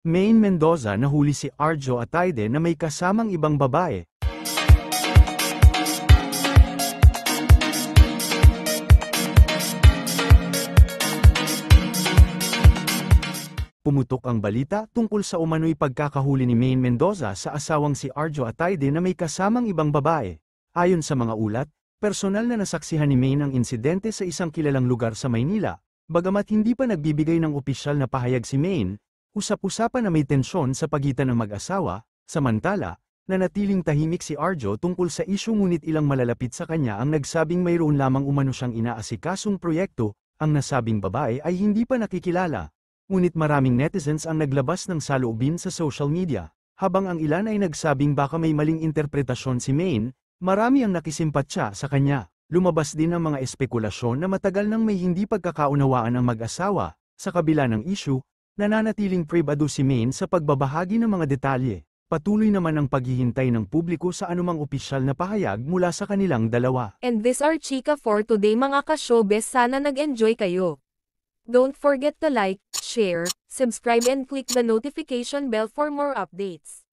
Maine Mendoza nahuli si Arjo Ataide na may kasamang ibang babae. Pumutok ang balita tungkol sa umano'y pagkakahuli ni Maine Mendoza sa asawang si Arjo Ataide na may kasamang ibang babae. Ayon sa mga ulat, personal na nasaksihan ni Maine ang insidente sa isang kilalang lugar sa Maynila. Bagamat hindi pa nagbibigay ng opisyal na pahayag si Maine, usap-usapan na may tensyon sa pagitan ng mag-asawa. Samantala, nanatiling tahimik si Arjo tungkol sa isyu, ngunit ilang malalapit sa kanya ang nagsabing mayroon lamang umano siyang inaasikasong proyekto. Ang nasabing babae ay hindi pa nakikilala. Ngunit maraming netizens ang naglabas ng saloobin sa social media. Habang ang ilan ay nagsabing baka may maling interpretasyon si Maine, marami ang nakisimpatya sa kanya. Lumabas din ang mga espekulasyon na matagal nang may hindi pagkakaunawaan ang mag-asawa. Sa kabila ng issue, nananatiling pribado si Maine sa pagbabahagi ng mga detalye. Patuloy naman ang paghihintay ng publiko sa anumang opisyal na pahayag mula sa kanilang dalawa. And this are Chika for today mga ka-showbiz, sana nag-enjoy kayo. Don't forget to like, share, subscribe and click the notification bell for more updates.